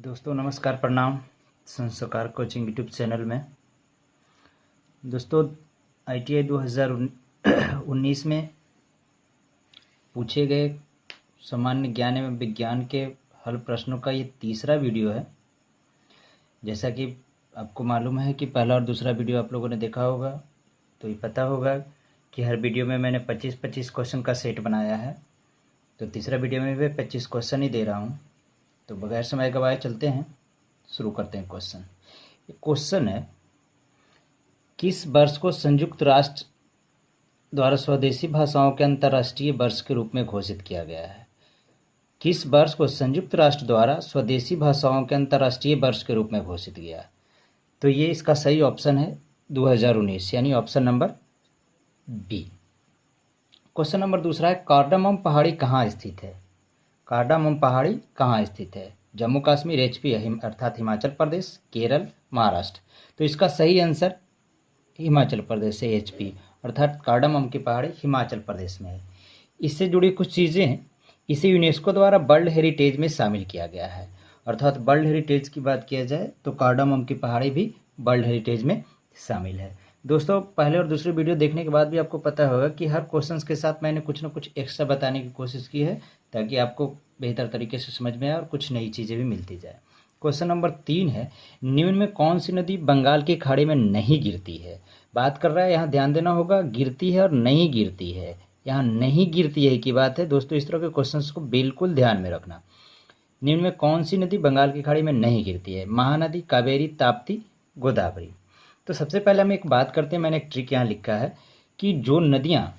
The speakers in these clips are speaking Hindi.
दोस्तों नमस्कार, प्रणाम। संस्कार कोचिंग यूट्यूब चैनल में दोस्तों ITI 2019 में पूछे गए सामान्य ज्ञान एवं विज्ञान के हल प्रश्नों का ये तीसरा वीडियो है। जैसा कि आपको मालूम है कि पहला और दूसरा वीडियो आप लोगों ने देखा होगा, तो ये पता होगा कि हर वीडियो में मैंने 25-25 क्वेश्चन का सेट बनाया है। तो तीसरा वीडियो में भी 25 क्वेश्चन ही दे रहा हूँ। तो बगैर समय गवाए चलते हैं, शुरू करते हैं क्वेश्चन। क्वेश्चन है, किस वर्ष को संयुक्त राष्ट्र द्वारा स्वदेशी भाषाओं के अंतर्राष्ट्रीय वर्ष के रूप में घोषित किया गया है? किस वर्ष को संयुक्त राष्ट्र द्वारा स्वदेशी भाषाओं के अंतर्राष्ट्रीय वर्ष के रूप में घोषित किया? तो ये इसका सही ऑप्शन है 2019, यानी option number B. Question number दूसरा है, कार्डामम पहाड़ी कहाँ स्थित है? कार्डामम पहाड़ी कहाँ स्थित है? जम्मू कश्मीर, HP अर्थात हिमाचल प्रदेश, केरल, महाराष्ट्र। तो इसका सही आंसर हिमाचल प्रदेश से HP अर्थात कार्डामम की पहाड़ी हिमाचल प्रदेश में है। इससे जुड़ी कुछ चीज़ें हैं। इसे यूनेस्को द्वारा वर्ल्ड हेरिटेज में शामिल किया गया है। अर्थात वर्ल्ड हेरिटेज की बात किया जाए तो कार्डामम की पहाड़ी भी वर्ल्ड हेरिटेज में शामिल है। दोस्तों पहले और दूसरे वीडियो देखने के बाद भी आपको पता होगा कि हर क्वेश्चंस के साथ मैंने कुछ ना कुछ एक्स्ट्रा बताने की कोशिश की है, ताकि आपको बेहतर तरीके से समझ में आए और कुछ नई चीज़ें भी मिलती जाए। क्वेश्चन नंबर 3 है, निम्न में कौन सी नदी बंगाल की खाड़ी में नहीं गिरती है? बात कर रहा है, यहाँ ध्यान देना होगा, गिरती है और नहीं गिरती है। यहाँ नहीं गिरती है की बात है दोस्तों। इस तरह के क्वेश्चन को बिल्कुल ध्यान में रखना। निम्न में कौन सी नदी बंगाल की खाड़ी में नहीं गिरती है? महानदी, कावेरी, ताप्ती, गोदावरी। तो सबसे पहले हम एक बात करते हैं। मैंने एक ट्रिक यहाँ लिखा है कि जो नदियाँ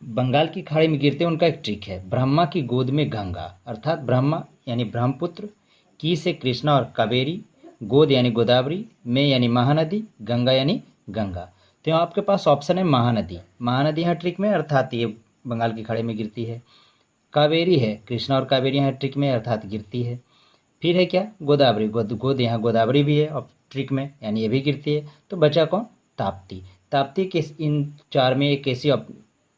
बंगाल की खाड़ी में गिरते हैं उनका एक ट्रिक है। ब्रह्मा की गोद में गंगा, अर्थात ब्रह्मा यानी ब्रह्मपुत्र, की से कृष्णा और कावेरी, गोद यानी गोदावरी, में यानी महानदी, गंगा यानी गंगा। तो यहाँ आपके पास ऑप्शन है महानदी। महानदी यहाँ ट्रिक में, अर्थात ये बंगाल की खाड़ी में गिरती है। कावेरी है, कृष्णा और कावेरी यहाँ ट्रिक में, अर्थात गिरती है। फिर है क्या? गोदावरी। गोद यहाँ गोदावरी भी है और ट्रिक में, यानी ये भी गिरती है। तो बचा कौन? ताप्ती। ताप्ती के इन चार में एक ऐसी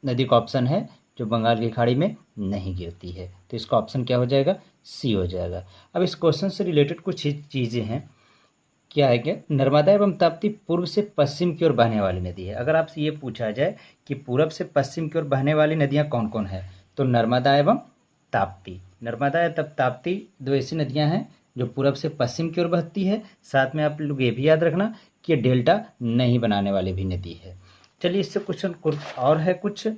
नदी का ऑप्शन है जो बंगाल की खाड़ी में नहीं गिरती है। तो इसका ऑप्शन क्या हो जाएगा? सी हो जाएगा। अब इस क्वेश्चन से रिलेटेड कुछ चीज़ें हैं। क्या है क्या? नर्मदा एवं ताप्ती पूर्व से पश्चिम की ओर बहने वाली नदी है। अगर आपसे ये पूछा जाए कि पूर्व से पश्चिम की ओर बहने वाली नदियाँ कौन कौन है, तो नर्मदा एवं ताप्ती। नर्मदा या ताप्ती दो ऐसी नदियाँ हैं जो पूरब से पश्चिम की ओर बहती है। साथ में आप लोग ये भी याद रखना कि डेल्टा नहीं बनाने वाली भी नदी है। चलिए इससे क्वेश्चन और है कुछ। ये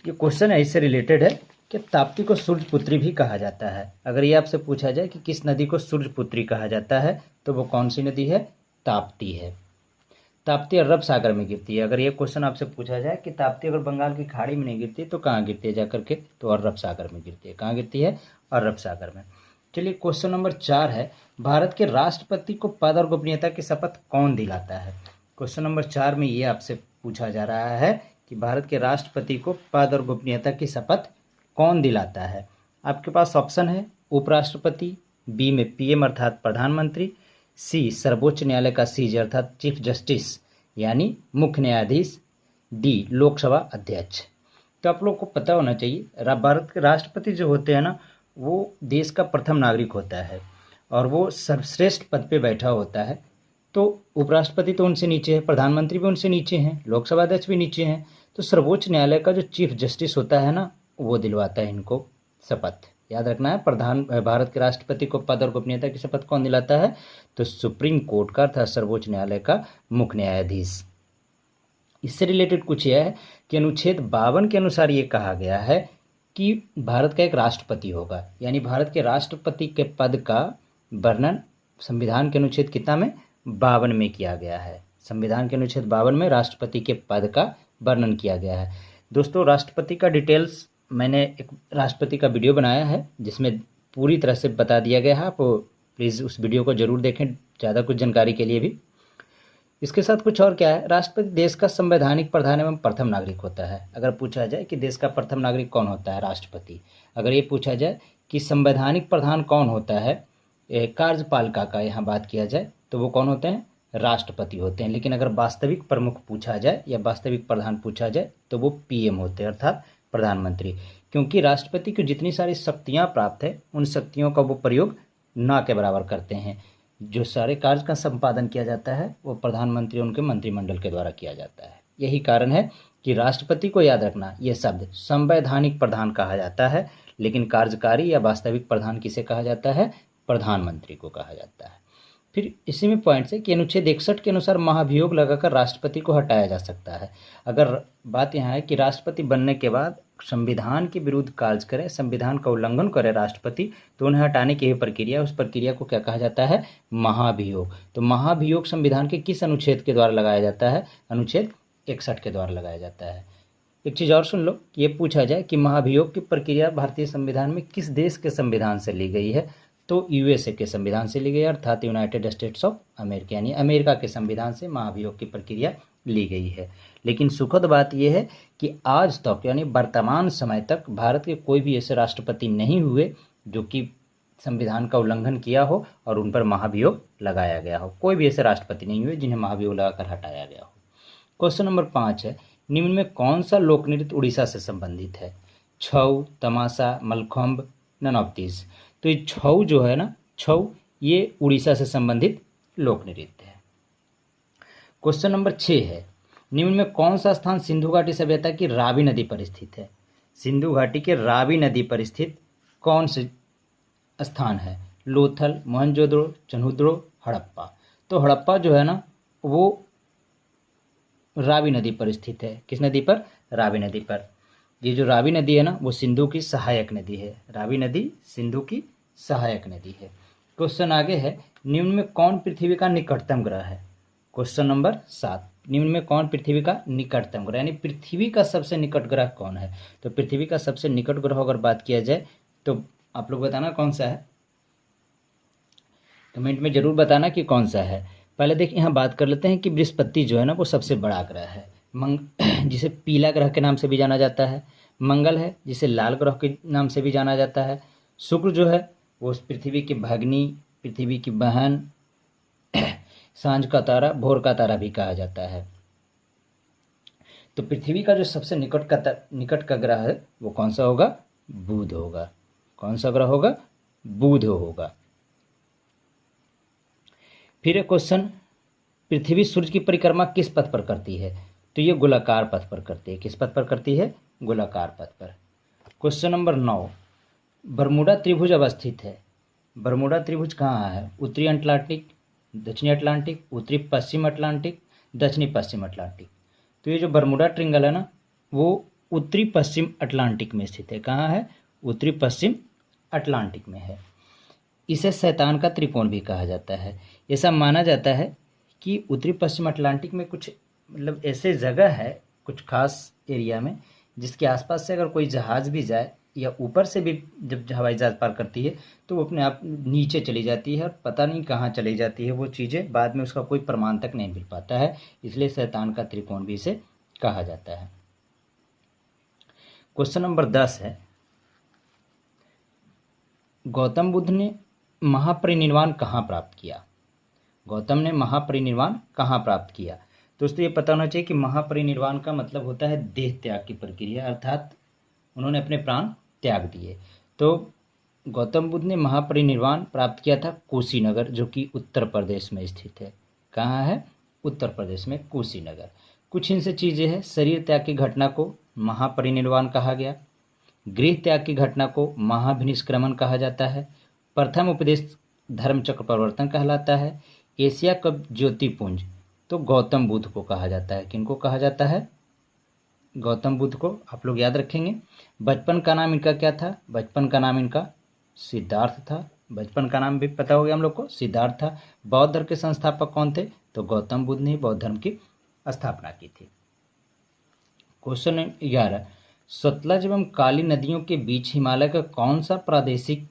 क्वेश्चन है, इससे रिलेटेड है कि ताप्ती को सूर्यपुत्री भी कहा जाता है। अगर ये आपसे पूछा जाए कि किस नदी को सूर्यपुत्री कहा जाता है, तो वो कौन सी नदी है? ताप्ती है। ताप्ती अरब सागर में गिरती है। अगर ये क्वेश्चन आपसे पूछा जाए कि ताप्ती अगर बंगाल की खाड़ी में नहीं गिरती तो कहाँ गिरती है जाकर के, तो अरब सागर में गिरती है। कहाँ गिरती है? अरब सागर में। चलिए क्वेश्चन नंबर 4 है, भारत के राष्ट्रपति को पद और गोपनीयता की शपथ कौन दिलाता है? क्वेश्चन नंबर 4 में ये आपसे पूछा जा रहा है कि भारत के राष्ट्रपति को पद और गोपनीयता की शपथ कौन दिलाता है? आपके पास ऑप्शन है उपराष्ट्रपति, बी में PM अर्थात प्रधानमंत्री, सी सर्वोच्च न्यायालय का CJ अर्थात चीफ जस्टिस यानी मुख्य न्यायाधीश, डी लोकसभा अध्यक्ष। तो आप लोग को पता होना चाहिए, भारत के राष्ट्रपति जो होते हैं ना, वो देश का प्रथम नागरिक होता है और वो सर्वश्रेष्ठ पद पे बैठा होता है। तो उपराष्ट्रपति तो उनसे नीचे है, प्रधानमंत्री भी उनसे नीचे हैं, लोकसभा अध्यक्ष भी नीचे हैं। तो सर्वोच्च न्यायालय का जो चीफ जस्टिस होता है ना, वो दिलवाता है इनको शपथ। याद रखना है, भारत के राष्ट्रपति को पद और गोपनीयता की शपथ कौन दिलाता है? तो सुप्रीम कोर्ट का अर्थात सर्वोच्च न्यायालय का मुख्य न्यायाधीश। इससे रिलेटेड कुछ यह है कि अनुच्छेद 52 के अनुसार ये कहा गया है कि भारत का एक राष्ट्रपति होगा, यानी भारत के राष्ट्रपति के पद का वर्णन संविधान के अनुच्छेद कितना में? 52 में किया गया है। संविधान के अनुच्छेद 52 में राष्ट्रपति के पद का वर्णन किया गया है। दोस्तों राष्ट्रपति का डिटेल्स मैंने एक राष्ट्रपति का वीडियो बनाया है जिसमें पूरी तरह से बता दिया गया है। आप प्लीज़ उस वीडियो को ज़रूर देखें, ज़्यादा कुछ जानकारी के लिए भी। इसके साथ कुछ और क्या है, राष्ट्रपति देश का संवैधानिक प्रधान एवं प्रथम नागरिक होता है। अगर पूछा जाए कि देश का प्रथम नागरिक कौन होता है, राष्ट्रपति। अगर ये पूछा जाए कि संवैधानिक प्रधान कौन होता है, कार्यपालिका का यहाँ बात किया जाए, तो वो कौन होते हैं? राष्ट्रपति होते हैं। लेकिन अगर वास्तविक प्रमुख पूछा जाए या वास्तविक प्रधान पूछा जाए तो वो PM होते हैं, अर्थात प्रधानमंत्री, क्योंकि राष्ट्रपति को जितनी सारी शक्तियाँ प्राप्त है उन शक्तियों का वो प्रयोग ना के बराबर करते हैं। जो सारे कार्य का संपादन किया जाता है वो प्रधानमंत्री उनके मंत्रिमंडल के द्वारा किया जाता है। यही कारण है कि राष्ट्रपति को याद रखना, यह शब्द संवैधानिक प्रधान कहा जाता है, लेकिन कार्यकारी या वास्तविक प्रधान किसे कहा जाता है? प्रधानमंत्री को कहा जाता है। फिर इसी में पॉइंट्स है कि अनुच्छेद 61 के अनुसार महाभियोग लगाकर राष्ट्रपति को हटाया जा सकता है। अगर बात यहाँ है कि राष्ट्रपति बनने के बाद संविधान के विरुद्ध कार्य करे, संविधान का उल्लंघन करे राष्ट्रपति, तो उन्हें हटाने की प्रक्रिया, उस प्रक्रिया को क्या कहा जाता है? महाभियोग। तो महाभियोग संविधान के किस अनुच्छेद के द्वारा लगाया जाता है? अनुच्छेद 61 के द्वारा लगाया जाता है। एक चीज़ और सुन लो, ये पूछा जाए कि महाभियोग की प्रक्रिया भारतीय संविधान में किस देश के संविधान से ली गई है? तो यूएसए के संविधान से ली गई, अर्थात यूनाइटेड स्टेट्स ऑफ अमेरिका, यानी अमेरिका के संविधान से महाभियोग की प्रक्रिया ली गई है। लेकिन सुखद बात यह है कि आज तक यानी वर्तमान समय तक भारत के कोई भी ऐसे राष्ट्रपति नहीं हुए जो कि संविधान का उल्लंघन किया हो और उन पर महाभियोग लगाया गया हो। कोई भी ऐसे राष्ट्रपति नहीं हुए जिन्हें महाभियोग लगाकर हटाया गया हो। क्वेश्चन नंबर 5 है, निम्न में कौन सा लोक नृत्य उड़ीसा से संबंधित है? छऊ, तमाशा, मलखम्ब, नन ऑफ दिस। तो ये छऊ जो है ना, छऊ ये उड़ीसा से संबंधित लोक नृत्य है। क्वेश्चन नंबर 6 है, निम्न में कौन सा स्थान सिंधु घाटी सभ्यता की रावी नदी पर स्थित है? सिंधु घाटी के रावी नदी पर स्थित कौन से स्थान है? लोथल, मोहनजोदड़ो, चन्हुद्रो, हड़प्पा। तो हड़प्पा जो है ना वो रावी नदी पर स्थित है। किस नदी पर? रावी नदी पर। ये जो रावी नदी है ना वो सिंधु की सहायक नदी है। रावी नदी सिंधु की सहायक नदी है। क्वेश्चन आगे है, निम्न में कौन पृथ्वी का निकटतम ग्रह है? क्वेश्चन नंबर 7, निम्न में कौन पृथ्वी का निकटतम ग्रह, यानी पृथ्वी का सबसे निकट ग्रह कौन है? तो पृथ्वी का सबसे निकट ग्रह अगर बात किया जाए तो आप लोग बताना कौन सा है, कमेंट में जरूर बताना कि कौन सा है। पहले देखिए यहाँ बात कर लेते हैं कि बृहस्पति जो है ना वो सबसे बड़ा ग्रह है। जिसे पीला ग्रह के नाम से भी जाना जाता है। मंगल है जिसे लाल ग्रह के नाम से भी जाना जाता है। शुक्र जो है वो पृथ्वी की भगनी, पृथ्वी की बहन, सांझ का तारा, भोर का तारा भी कहा जाता है। तो पृथ्वी का जो सबसे निकट का ग्रह है वो कौन सा होगा? बुध होगा। कौन सा ग्रह होगा? बुध होगा। फिर एक क्वेश्चन, पृथ्वी सूर्य की परिक्रमा किस पथ पर करती है? तो ये गोलाकार पथ पर करती है। किस पथ पर करती है? गोलाकार पथ पर। क्वेश्चन नंबर 9, बरमूडा त्रिभुज अवस्थित है। बरमूडा त्रिभुज कहाँ है? उत्तरी अटलांटिक, दक्षिणी अटलांटिक, उत्तरी पश्चिम अटलांटिक, दक्षिणी पश्चिम अटलांटिक। तो ये जो बरमूडा ट्रिंगल है ना वो उत्तरी पश्चिम अटलांटिक में स्थित है। कहाँ है? उत्तरी पश्चिम अटलांटिक में है। इसे शैतान का त्रिकोण भी कहा जाता है। ऐसा माना जाता है कि उत्तरी पश्चिम अटलांटिक में कुछ मतलब ऐसे जगह है कुछ खास एरिया में जिसके आसपास से अगर कोई जहाज़ भी जाए या ऊपर से भी जब हवाई जहाज़ पार करती है तो वो अपने आप नीचे चली जाती है और पता नहीं कहाँ चली जाती है वो चीज़ें, बाद में उसका कोई प्रमाण तक नहीं मिल पाता है, इसलिए शैतान का त्रिकोण भी इसे कहा जाता है। क्वेश्चन नंबर 10 है, गौतम बुद्ध ने महापरिनिर्वाण कहाँ प्राप्त किया? गौतम ने महापरिनिर्वाण कहाँ प्राप्त किया? दोस्तों ये पता होना चाहिए कि महापरिनिर्वाण का मतलब होता है देह त्याग की प्रक्रिया, अर्थात उन्होंने अपने प्राण त्याग दिए। तो गौतम बुद्ध ने महापरिनिर्वाण प्राप्त किया था कुशीनगर, जो कि उत्तर प्रदेश में स्थित है। कहाँ है? उत्तर प्रदेश में कुशीनगर। कुछ इनसे चीज़ें हैं, शरीर त्याग की घटना को महापरिनिर्वाण कहा गया, गृह त्याग की घटना को महाभिनिष्क्रमण कहा जाता है, प्रथम उपदेश धर्मचक्र परिवर्तन कहलाता है, एशिया का ज्योतिपुंज तो गौतम बुद्ध को कहा जाता है। किनको कहा जाता है? गौतम बुद्ध को। आप लोग याद रखेंगे। बचपन का नाम इनका क्या था? बचपन का नाम इनका सिद्धार्थ था। बचपन का नाम भी पता हो गया हम लोग को, सिद्धार्थ था। बौद्ध धर्म के संस्थापक कौन थे? तो गौतम बुद्ध ने बौद्ध धर्म की स्थापना की थी। क्वेश्चन 11, सतलज एवं काली नदियों के बीच हिमालय का कौन सा प्रादेशिक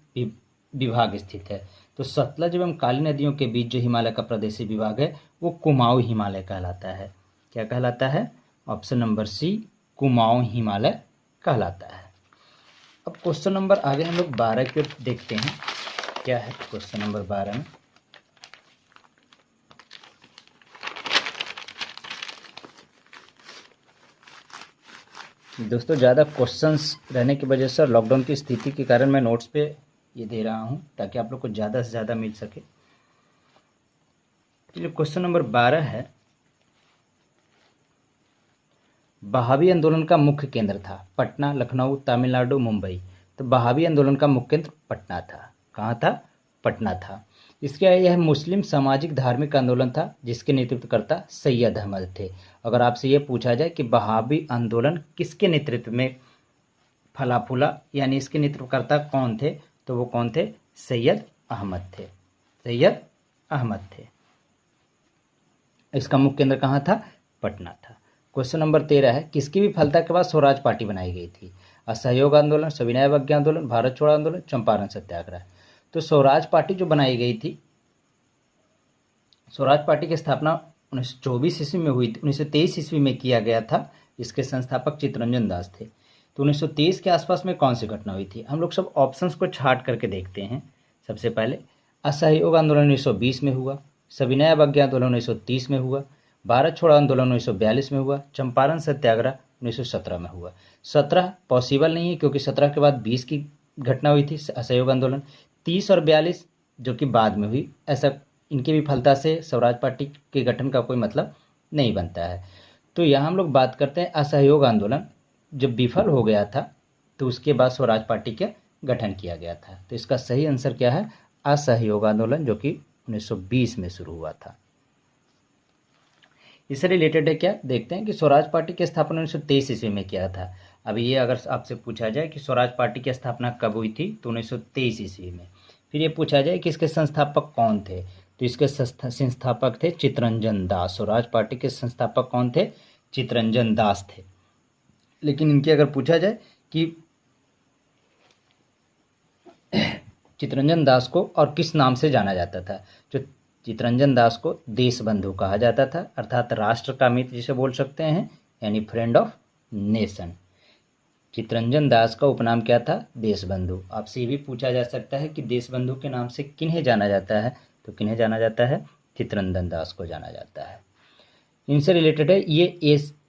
विभाग स्थित है? तो सतलज एवं काली नदियों के बीच जो हिमालय का प्रादेशिक विभाग है वो कुमाऊं हिमालय कहलाता है। क्या कहलाता है? Option number C, Kumaon Himalaya कहलाता है। अब क्वेश्चन नंबर आगे हम लोग 12 की ओर देखते हैं। क्या है क्वेश्चन नंबर 12 में? दोस्तों ज़्यादा क्वेश्चंस रहने की वजह से लॉकडाउन की स्थिति के कारण मैं नोट्स पे ये दे रहा हूँ ताकि आप लोग को ज़्यादा से ज़्यादा मिल सके। चलिए क्वेश्चन नंबर 12 है, बहावी आंदोलन का मुख्य केंद्र था पटना, लखनऊ, तमिलनाडु, मुंबई। तो बहावी आंदोलन का मुख्य केंद्र पटना था। कहाँ था? पटना था। इसके यह मुस्लिम सामाजिक धार्मिक आंदोलन था जिसके नेतृत्वकर्ता सैयद अहमद थे। अगर आपसे ये पूछा जाए कि बहावी आंदोलन किसके नेतृत्व में फला फूला, यानी इसके नेतृत्वकर्ता कौन थे, तो वो कौन थे? सैयद अहमद थे। सैयद अहमद थे। इसका मुख्य केंद्र कहाँ था? पटना था। क्वेश्चन नंबर 13 है, किसकी विफलता के बाद स्वराज पार्टी बनाई गई थी? असहयोग आंदोलन, सविनय अवज्ञा आंदोलन, भारत छोड़ो आंदोलन, चंपारण सत्याग्रह। तो स्वराज पार्टी जो बनाई गई थी, स्वराज पार्टी की स्थापना 1924 ईस्वी में हुई थी, 1923 ईस्वी में किया गया था। इसके संस्थापक चित्तरंजन दास थे। तो 1923 के आसपास में कौन सी घटना हुई थी? हम लोग सब ऑप्शंस को छाट करके देखते हैं। सबसे पहले असहयोग आंदोलन 1920 में हुआ, सविनय अवज्ञा आंदोलन 1930 में हुआ, भारत छोड़ो आंदोलन 1942 में हुआ, चंपारण सत्याग्रह 1917 में हुआ। 17 पॉसिबल नहीं है क्योंकि 17 के बाद 20 की घटना हुई थी असहयोग आंदोलन। 30 और 42 जो कि बाद में हुई, ऐसा इनकी विफलता से स्वराज पार्टी के गठन का कोई मतलब नहीं बनता है। तो यहाँ हम लोग बात करते हैं असहयोग आंदोलन जब विफल हो गया था तो उसके बाद स्वराज पार्टी का गठन किया गया था। तो इसका सही आंसर क्या है? असहयोग आंदोलन, जो कि 1920 में शुरू हुआ था। इससे रिलेटेड है क्या, देखते हैं कि स्वराज पार्टी की स्थापना 1923 ईस्वी में किया था। अब ये अगर आपसे पूछा जाए कि स्वराज पार्टी की स्थापना कब हुई थी, तो 1923 ईस्वी में। फिर ये पूछा जाए कि इसके संस्थापक कौन थे, तो इसके संस्थापक थे चित्तरंजन दास। स्वराज पार्टी के संस्थापक कौन थे? चित्तरंजन दास थे। लेकिन इनके अगर पूछा जाए कि चित्तरंजन दास को और किस नाम से जाना जाता था, जो चित्तरंजन दास को देशबंधु कहा जाता था, अर्थात राष्ट्र का मित्र जिसे बोल सकते हैं, यानी friend of nation. Chittaranjan Das का उपनाम क्या था? देशबंधु। आपसे ये भी पूछा जा सकता है कि देशबंधु के नाम से किन्हें जाना जाता है, तो किन्हें जाना जाता है? चित्तरंजन दास को जाना जाता है। इनसे रिलेटेड है,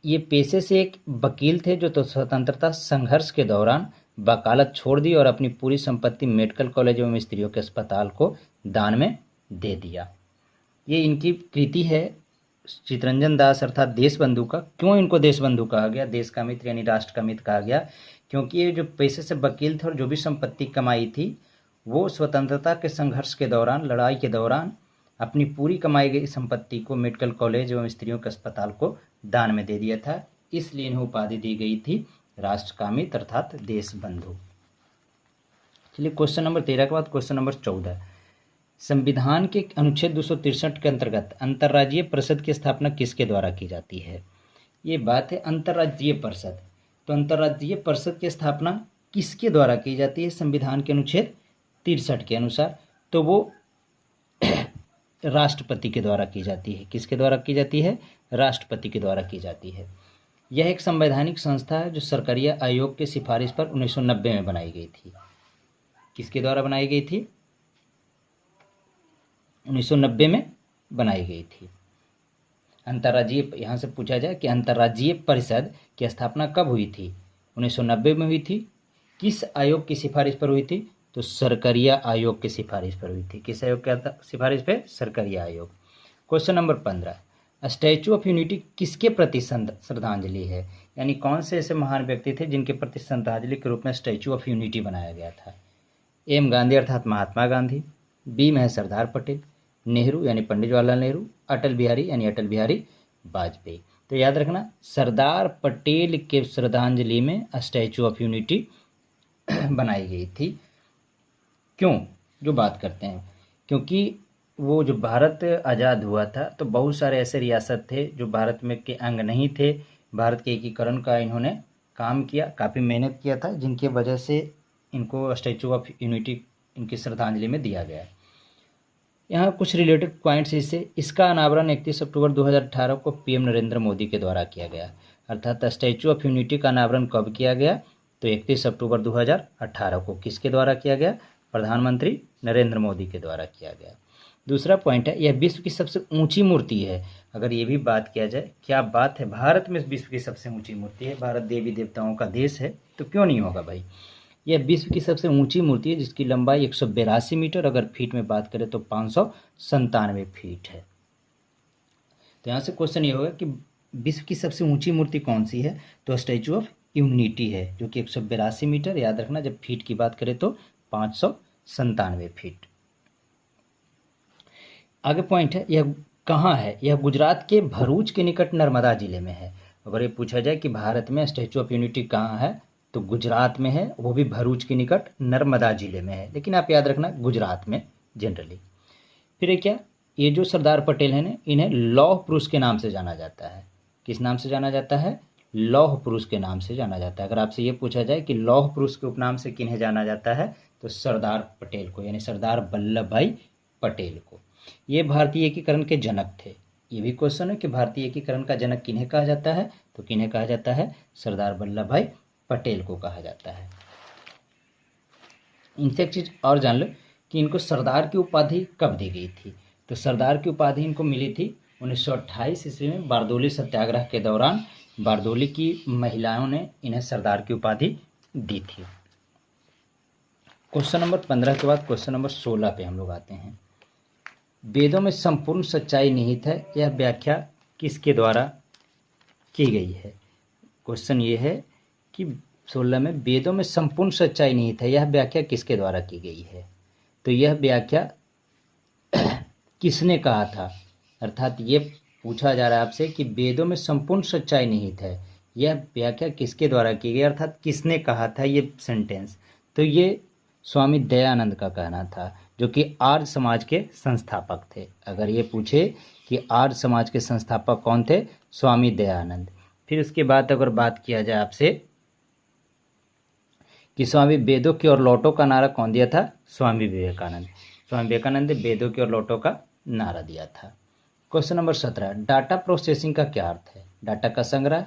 ये पेशे से एक वकील थे जो तो स्वतंत्रता संघर्ष के दौरान वकालत छोड़ दी और अपनी पूरी संपत्ति मेडिकल कॉलेज एवं स्त्रियों के अस्पताल को दान में दे दिया। ये इनकी कृति है चित्तरंजन दास अर्थात देशबंधु का। क्यों इनको देशबंधु कहा गया, देश का मित्र यानी राष्ट्र का मित्र कहा गया? क्योंकि ये जो पेशे से वकील थे और जो भी संपत्ति कमाई थी वो स्वतंत्रता के संघर्ष के दौरान, लड़ाई के दौरान अपनी पूरी कमाई गई संपत्ति को मेडिकल कॉलेज एवं स्त्रियों के अस्पताल को दान में दे दिया था। इसलिए इन्हें उपाधि दी गई थी राष्ट्र का मित्र अर्थात देशबंधु। चलिए क्वेश्चन नंबर 13 के बाद क्वेश्चन नंबर 14, संविधान के अनुच्छेद 263 के अंतर्गत अंतर्राज्यीय परिषद की स्थापना किसके द्वारा की जाती है? ये बात है अंतर्राज्यीय परिषद। तो अंतर्राज्यीय परिषद की स्थापना किसके द्वारा की जाती है संविधान के अनुच्छेद 63 के अनुसार? तो वो राष्ट्रपति के द्वारा की जाती है। किसके द्वारा की जाती है? राष्ट्रपति के द्वारा की जाती है। यह एक संवैधानिक संस्था है जो सरकारी आयोग के सिफारिश पर 1990 में बनाई गई थी। किसके द्वारा बनाई गई थी? 1990 में बनाई गई थी। अंतर्राज्यीय, यहाँ से पूछा जाए कि अंतर्राज्यीय परिषद की स्थापना कब हुई थी? 1990 में हुई थी। किस आयोग की सिफारिश पर हुई थी? तो सरकारिया आयोग की सिफारिश पर हुई थी। किस आयोग की सिफारिश पे? सरकारिया आयोग। Question number 15, statue of unity किसके प्रति श्रद्धांजलि है? यानी कौन से ऐसे महान व्यक्ति थे जिनके प्रति श्रद्धांजलि के रूप में स्टैचू ऑफ यूनिटी बनाया गया था? एम गांधी अर्थात महात्मा गांधी, बी में है सरदार पटेल, नेहरू यानी पंडित जवाहरलाल नेहरू, अटल बिहारी यानी अटल बिहारी वाजपेयी। तो याद रखना, सरदार पटेल के श्रद्धांजलि में स्टैचू ऑफ यूनिटी बनाई गई थी। क्यों? जो बात करते हैं, क्योंकि वो जो भारत आज़ाद हुआ था तो बहुत सारे ऐसे रियासत थे जो भारत में के अंग नहीं थे। भारत के एकीकरण का इन्होंने काम किया, काफ़ी मेहनत किया था, जिनकी वजह से इनको स्टैचू ऑफ यूनिटी इनकी श्रद्धांजलि में दिया गया। यहाँ कुछ रिलेटेड पॉइंट्स इसका अनावरण 31 अक्टूबर 2018 को पीएम नरेंद्र मोदी के द्वारा किया गया। अर्थात स्टैचू ऑफ यूनिटी का अनावरण कब किया गया? तो 31 अक्टूबर 2018 को। किसके द्वारा किया गया? प्रधानमंत्री नरेंद्र मोदी के द्वारा किया गया। दूसरा पॉइंट है, यह विश्व की सबसे ऊंची मूर्ति है। अगर ये भी बात किया जाए, क्या बात है, भारत में विश्व की सबसे ऊंची मूर्ति है। भारत देवी देवताओं का देश है, तो क्यों नहीं होगा भाई। यह विश्व की सबसे ऊंची मूर्ति है जिसकी लंबाई 182 मीटर, अगर फीट में बात करें तो 597 फीट है। तो यहाँ से क्वेश्चन ये होगा कि विश्व की सबसे ऊंची मूर्ति कौन सी है, तो स्टैचू ऑफ यूनिटी है, जो कि 182 मीटर, याद रखना जब फीट की बात करें तो 597 फीट। आगे पॉइंट है, यह कहाँ है, यह गुजरात के भरूच के निकट नर्मदा जिले में है। अगर ये पूछा जाए कि भारत में स्टैचू ऑफ यूनिटी कहाँ है, तो गुजरात में है, वो भी भरूच के निकट नर्मदा जिले में है, लेकिन आप याद रखना गुजरात में जनरली। फिर क्या, ये जो सरदार पटेल हैं इन्हें लौह पुरुष के नाम से जाना जाता है। किस नाम से जाना जाता है, लौह पुरुष के नाम से जाना जाता है। अगर आपसे ये पूछा जाए कि लौह पुरुष के उपनाम से किन्हें जाना जाता है, तो सरदार पटेल को, यानी सरदार वल्लभ भाई पटेल को। ये भारतीय एकीकरण के जनक थे। ये भी क्वेश्चन है कि भारतीय एकीकरण का जनक किन्हें कहा जाता है, तो किन्हें कहा जाता है, सरदार वल्लभ भाई पटेल को कहा जाता है। इनसे एक चीज और जान लो कि इनको सरदार की उपाधि कब दी गई थी, तो सरदार की उपाधि इनको मिली थी 1928 ईस्वी में बारदोली सत्याग्रह के दौरान। बारदोली की महिलाओं ने इन्हें सरदार की उपाधि दी थी। क्वेश्चन नंबर 15 के बाद क्वेश्चन नंबर 16 पे हम लोग आते हैं। वेदों में संपूर्ण सच्चाई निहित है, यह व्याख्या किसके द्वारा की गई है। क्वेश्चन ये है कि 16 में वेदों में संपूर्ण सच्चाई निहित है, यह व्याख्या किसके द्वारा की गई है। तो यह व्याख्या किसने कहा था, अर्थात ये पूछा जा रहा है आपसे कि वेदों में संपूर्ण सच्चाई निहित है, यह व्याख्या किसके द्वारा की गई, अर्थात किसने कहा था ये सेंटेंस। तो ये स्वामी दयानंद का कहना था, जो कि आर्य समाज के संस्थापक थे। अगर ये पूछे कि आर्य समाज के संस्थापक कौन थे, स्वामी दयानंद। फिर उसके बाद अगर बात किया जाए आपसे कि स्वामी वेदों की ओर लौटो का नारा कौन दिया था, स्वामी विवेकानंद। स्वामी विवेकानंद ने वेदों की ओर लौटो का नारा दिया था। क्वेश्चन नंबर 17, डाटा प्रोसेसिंग का क्या अर्थ है। डाटा का संग्रह,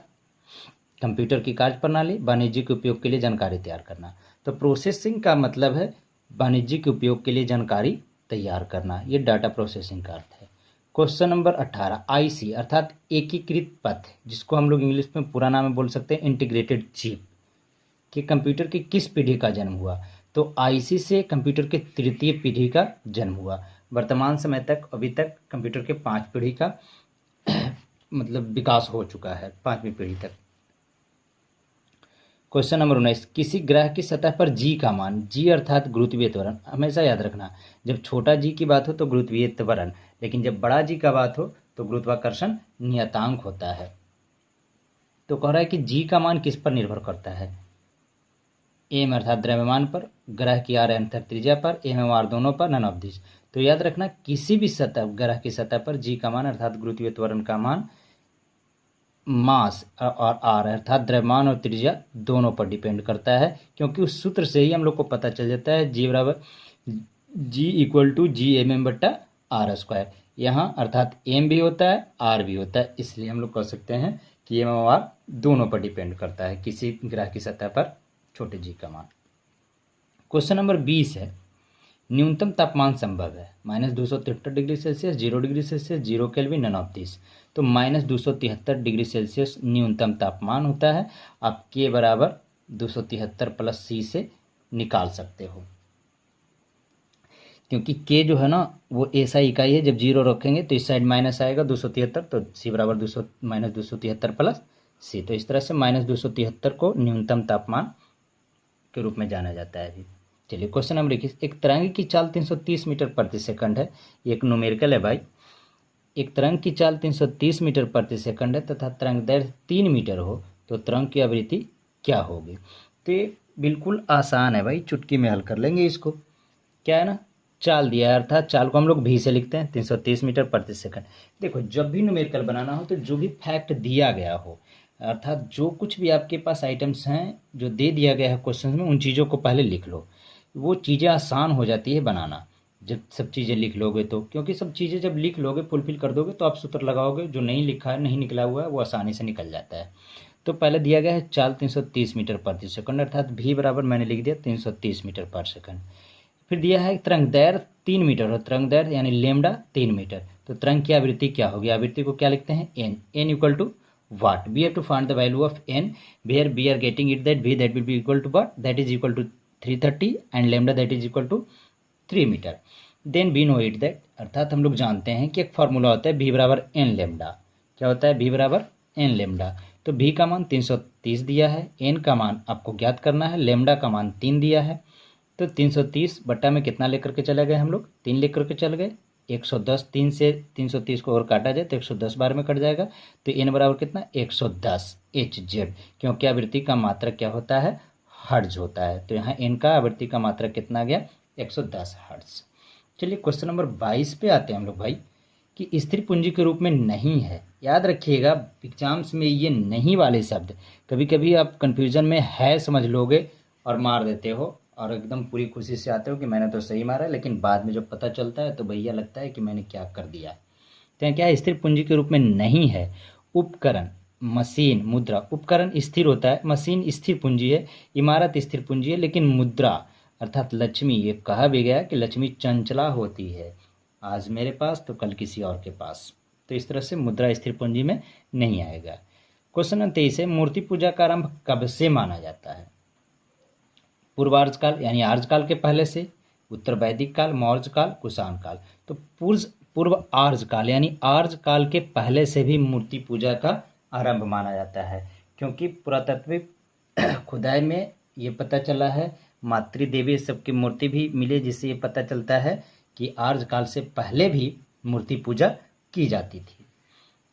कंप्यूटर की कार्यप्रणाली, वाणिज्यिक उपयोग के लिए जानकारी तैयार करना। तो प्रोसेसिंग का मतलब है वाणिज्यिक उपयोग के लिए जानकारी तैयार करना, ये डाटा प्रोसेसिंग का अर्थ है। क्वेश्चन नंबर 18, आईसी अर्थात एकीकृत पथ, जिसको हम लोग इंग्लिश में पूरा नाम में बोल सकते हैं इंटीग्रेटेड चिप, कि कंप्यूटर की किस पीढ़ी का जन्म हुआ। तो आईसी से कंप्यूटर के तृतीय पीढ़ी का जन्म हुआ। वर्तमान समय तक अभी तक कंप्यूटर के 5 पीढ़ी का मतलब विकास हो चुका है, 5वीं पीढ़ी तक। क्वेश्चन नंबर 19, किसी ग्रह की सतह पर जी का मान, जी अर्थात गुरुत्वीय त्वरण, हमेशा याद रखना जब छोटा जी की बात हो तो गुरुत्वीय त्वरण, लेकिन जब बड़ा जी का बात हो तो गुरुत्वाकर्षण नियतांक होता है। तो कह रहा है कि जी का मान किस पर निर्भर करता है, एम अर्थात द्रव्यमान पर, ग्रह की आर अंतर त्रिज्या पर, एम एवं आर दोनों पर, नन ऑफ दिस। तो याद रखना किसी भी सतह ग्रह की सतह पर जी का मान अर्थात गुरुत्वीय त्वरण का मान मास और आर अर्थात द्रव्यमान और त्रिज्या दोनों पर डिपेंड करता है, क्योंकि उस सूत्र से ही हम लोग को पता चल जाता है जी बराबर G equal to G M M बट्टा आर स्क्वायर। यहाँ अर्थात एम भी होता है आर भी होता है, इसलिए हम लोग कह सकते हैं कि एम और आर दोनों पर डिपेंड करता है किसी ग्रह की सतह पर छोटे जी का मान। क्वेश्चन नंबर 20 है, न्यूनतम तापमान संभव है -273 degree Celsius, 0 degree Celsius, 0 kelvin, none of this. तो -273 डिग्री सेल्सियस न्यूनतम तापमान होता है। आप के बराबर 273 प्लस सी से निकाल सकते हो, क्योंकि के जो है ना वो ऐसा इकाई है, जब 0 रखेंगे तो इस साइड माइनस आएगा 273, तो सी बराबर -273 प्लस सी। तो इस तरह से -273 को न्यूनतम तापमान के रूप में जाना जाता है अभी। चलिए क्वेश्चन नंबर 21, एक तरंग की चाल 330 मीटर प्रति सेकंड है, एक न्यूमेरिकल है भाई। एक तरंग की चाल 330 मीटर प्रति सेकंड है तथा तरंग दैर्घ्य 3 मीटर हो, तो तरंग की आवृत्ति क्या होगी। तो ये बिल्कुल आसान है भाई, चुटकी में हल कर लेंगे इसको। क्या है ना, चाल दिया है, अर्थात चाल को हम लोग भी से लिखते हैं 330 मीटर प्रति सेकंड। देखो जब भी न्यूमेरिकल बनाना हो तो जो भी फैक्ट दिया गया हो, अर्थात जो कुछ भी आपके पास आइटम्स हैं जो दे दिया गया है क्वेश्चन में, उन चीज़ों को पहले लिख लो, वो चीज़ें आसान हो जाती है बनाना जब सब चीज़ें लिख लोगे तो। क्योंकि सब चीज़ें जब लिख लोगे फुलफिल कर दोगे तो आप सूत्र लगाओगे, जो नहीं लिखा है नहीं निकला हुआ है वो आसानी से निकल जाता है। तो पहले दिया गया है चाल 330 मीटर प्रति सेकंड, अर्थात भी बराबर मैंने लिख दिया 330 मीटर पर सेकंड। फिर दिया है तरंग दैर्घ्य 3 मीटर और तरंग दैर्घ्य यानी लेमडा 3 मीटर। तो तरंग की आवृत्ति क्या होगी, आवृत्ति को क्या लिखते हैं N, N equal to what. We have to find the value of N where we are getting it that we that will be equal to what, that is equal to 330 and lambda that is equal to 3 metre. Then we know it that, अर्थात हम लोग जानते हैं कि एक फार्मूला होता है v बराबर एन लेमडा। क्या होता है v बराबर एन लेमडा। तो v का मान 330 दिया है, n का मान आपको ज्ञात करना है, लेमडा का मान 3 दिया है। तो 330 बट्टा में कितना लेकर के चले गए हम लोग, 3 लेकर के चल गए। 110, 3 से 330 को और काटा जाए तो 110 बार में कट जाएगा। तो n बराबर कितना 110 Hz, क्योंकि आवृत्ति का मात्रक क्या होता है हर्ट्ज होता है। तो यहाँ n का आवृत्ति का मात्रक कितना आ गया 110 हर्ट्ज। चलिए क्वेश्चन नंबर 22 पे आते हैं हम लोग भाई, कि स्थिर पूंजी के रूप में नहीं है। याद रखिएगा एग्जाम्स में ये नहीं वाले शब्द कभी कभी आप कंफ्यूजन में है समझ लोगे और मार देते हो और एकदम पूरी खुशी से आते हो कि मैंने तो सही मारा, लेकिन बाद में जब पता चलता है तो भैया लगता है कि मैंने क्या कर दिया। तो क्या है स्थिर पूंजी के रूप में नहीं है। उपकरण, मशीन, मुद्रा। उपकरण स्थिर होता है, मशीन स्थिर पूंजी है, इमारत स्थिर पूंजी है, लेकिन मुद्रा अर्थात लक्ष्मी, ये कहा भी गया कि लक्ष्मी चंचला होती है, आज मेरे पास तो कल किसी और के पास। तो इस तरह से मुद्रा स्थिर पूंजी में नहीं आएगा। क्वेश्चन नंबर 23 है, मूर्ति पूजा का आरंभ कब से माना जाता है। पूर्वार्ज काल यानी आर्ज काल के पहले से, उत्तर वैदिक काल, मौर्य काल, कुषाण काल। तो पूर्व आर्ज काल यानी आर्ज काल के पहले से भी मूर्ति पूजा का आरंभ माना जाता है, क्योंकि पुरातत्विक खुदाई में ये पता चला है, मातृदेवी सबकी मूर्ति भी मिले, जिससे ये पता चलता है कि आर्य काल से पहले भी मूर्ति पूजा की जाती थी।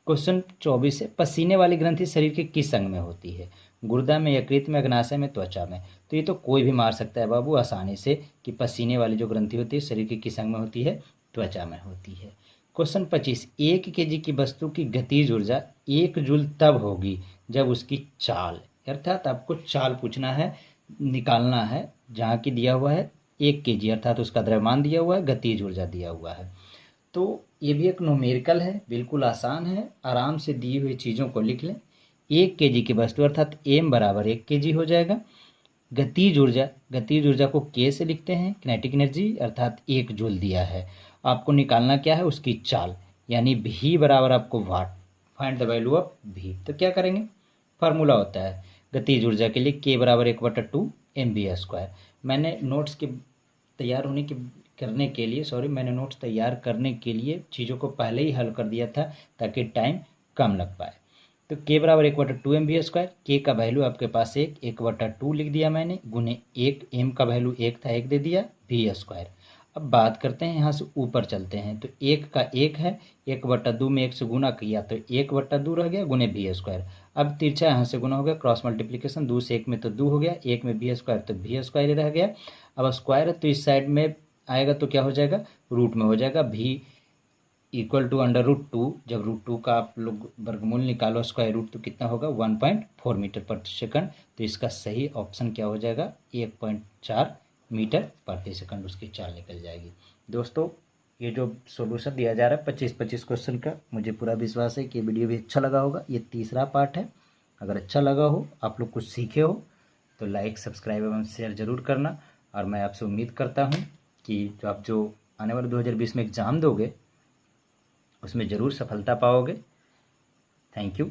क्वेश्चन 24 है, पसीने वाली ग्रंथि शरीर के किस अंग में होती है। गुर्दा में, यकृत में, अग्नाशय में, त्वचा में। तो ये तो कोई भी मार सकता है बाबू आसानी से कि पसीने वाली जो ग्रंथि होती है शरीर के किस अंग में होती है, त्वचा में होती है। क्वेश्चन 25, 1 kg की वस्तु की गतिज ऊर्जा 1 जूल तब होगी जब उसकी चाल, अर्थात आपको चाल पूछना है, निकालना है, जहाँ की दिया हुआ है 1 kg अर्थात उसका द्रव्यमान दिया हुआ है, गतिज ऊर्जा दिया हुआ है। तो ये भी एक न्यूमेरिकल है, बिल्कुल आसान है, आराम से दी हुई चीज़ों को लिख लें। 1 kg की वस्तु अर्थात m बराबर 1 kg हो जाएगा। गतिज ऊर्जा को k से लिखते हैं, किनेटिक एनर्जी अर्थात 1 जूल दिया है। आपको निकालना क्या है उसकी चाल, यानी v बराबर आपको what, find the value of v। तो क्या करेंगे, फार्मूला होता है गतिज ऊर्जा के लिए k बराबर 1/2 mv²। मैंने नोट्स के तैयार होने के करने के लिए मैंने नोट्स तैयार करने के लिए चीज़ों को पहले ही हल कर दिया था ताकि टाइम कम लग पाए। तो k बराबर 1/2 mv², k का वैल्यू आपके पास 1/2 लिख दिया मैंने, गुने 1, m का वैल्यू 1 था 1 दे दिया, v²। अब बात करते हैं यहाँ से ऊपर चलते हैं, तो 1 का 1 है, 1/2 में 1 से गुना किया तो 1/2 रह गया गुने v²। अब तिरछा यहाँ से गुना हो गया, क्रॉस मल्टीप्लिकेशन, 2 से 1 में तो 2 हो गया, 1 में v² तो v² रह गया। अब स्क्वायर है तो इस साइड में आएगा तो क्या हो जाएगा, रूट में हो जाएगा, v = √2। जब √2 का आप लोग वर्गमूल निकालो स्क्वायर रूट तो कितना होगा 1.4 मीटर प्रति सेकंड। तो इसका सही ऑप्शन क्या हो जाएगा 1.4 मीटर प्रति सेकंड, उसकी चाल निकल जाएगी। दोस्तों ये जो सॉल्यूशन दिया जा रहा है 25 क्वेश्चन का, मुझे पूरा विश्वास है कि वीडियो भी अच्छा लगा होगा। ये तीसरा पार्ट है, अगर अच्छा लगा हो, आप लोग कुछ सीखे हो तो लाइक, सब्सक्राइब एवं शेयर जरूर करना। और मैं आपसे उम्मीद करता हूँ कि आप जो आने वाले 2020 में एग्ज़ाम दोगे उसमें ज़रूर सफलता पाओगे। Thank you.